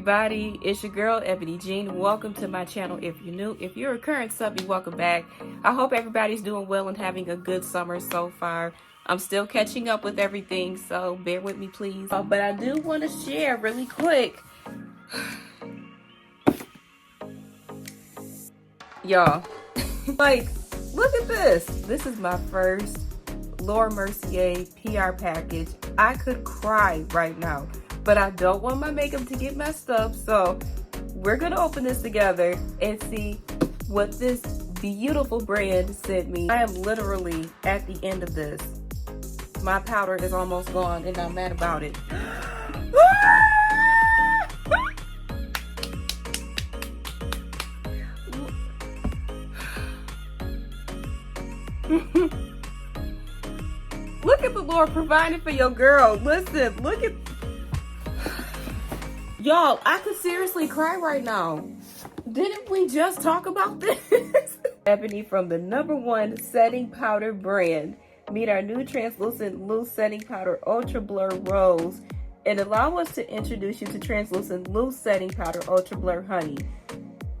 everybody, it's your girl Ebony Jean. Welcome to my channel if you're new. If you're a current subby, welcome back. I hope everybody's doing well and having a good summer so far. I'm still catching up with everything, so bear with me please. But I do want to share really quick. Y'all, like, look at this. This is my first Laura Mercier PR package. I could cry right now, but I don't want my makeup to get messed up, so we're gonna open this together and see what this beautiful brand sent me. I am literally at the end of this. My powder is almost gone and I'm mad about it. Look at the Lord providing for your girl. Listen, look at... Y'all, I could seriously cry right now. Didn't we just talk about this? Ebony from the #1 setting powder brand. Meet our new translucent loose setting powder Ultra Blur Rose and allow us to introduce you to translucent loose setting powder Ultra Blur Honey.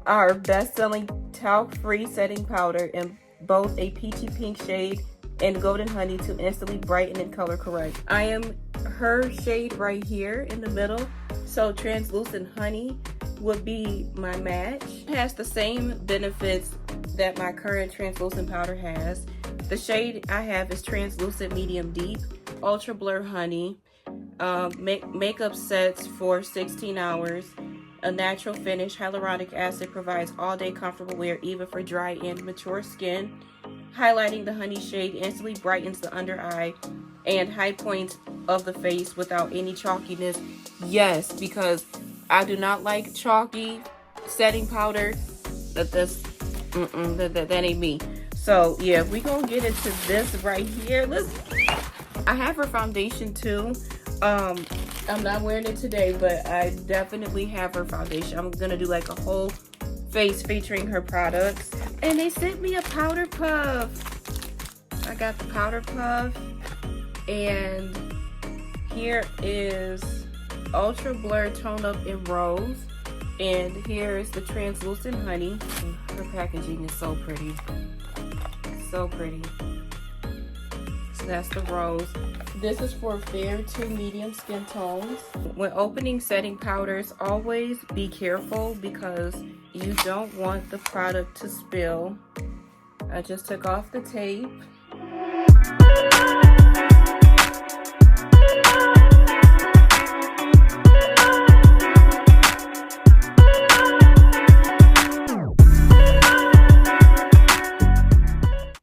Our best-selling talc-free setting powder in both a peachy pink shade and golden honey to instantly brighten and color correct. I am her shade right here in the middle, so translucent honey would be my match. It has the same benefits that my current translucent powder has. The shade I have is translucent medium deep, Ultra Blur Honey, makeup sets for 16 hours, a natural finish, hyaluronic acid provides all day comfortable wear even for dry and mature skin. Highlighting the honey shade instantly brightens the under eye and high points of the face without any chalkiness. Yes, because I do not like chalky setting powder. That ain't me. So yeah, we gonna get into this right here. I have her foundation too. I'm not wearing it today, but I definitely have her foundation. I'm gonna do like a whole face featuring her products. And they sent me a powder puff. I got the powder puff, and here is Ultra Blur Tone Up in Rose, and here is the translucent honey. Her packaging is so pretty, so pretty. So that's the rose. This is for fair to medium skin tones. When opening setting powders, always be careful because you don't want the product to spill. I just took off the tape.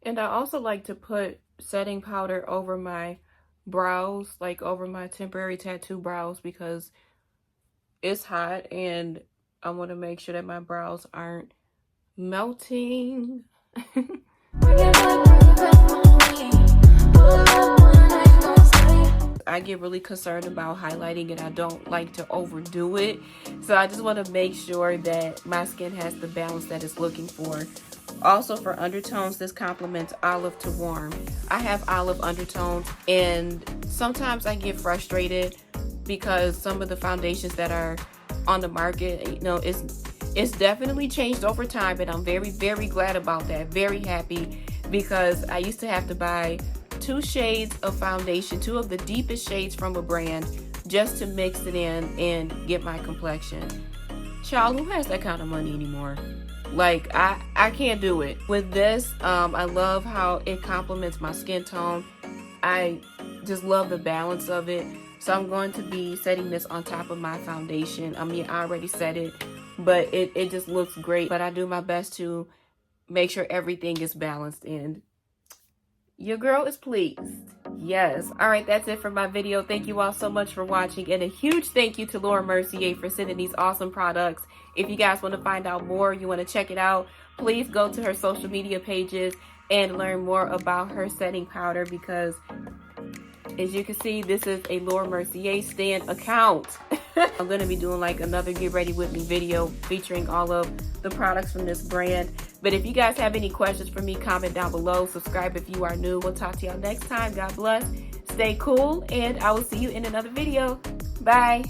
And I also like to put setting powder over my brows, like over my temporary tattoo brows, because it's hot and I want to make sure that my brows aren't melting. I get really concerned about highlighting and I don't like to overdo it. So I just want to make sure that my skin has the balance that it's looking for. Also for undertones, this complements olive to warm. I have olive undertones and sometimes I get frustrated because some of the foundations that are on the market, you know, it's definitely changed over time, and I'm very, very glad about that. Very happy, because I used to have to buy 2 shades of foundation, 2 of the deepest shades from a brand, just to mix it in and get my complexion. Child, who has that kind of money anymore? Like, I can't do it. With this, I love how it complements my skin tone. I just love the balance of it. So I'm going to be setting this on top of my foundation. I mean, I already set it, but it just looks great. But I do my best to make sure everything is balanced, and your girl is pleased. Yes. All right, that's it for my video. Thank you all so much for watching, and a huge thank you to Laura Mercier for sending these awesome products. If you guys want to find out more, you want to check it out, please go to her social media pages and learn more about her setting powder, because as you can see, this is a Laura Mercier stan account. I'm going to be doing like another get ready with me video featuring all of the products from this brand. But if you guys have any questions for me, comment down below. Subscribe if you are new. We'll talk to y'all next time. God bless. Stay cool, and I will see you in another video. Bye.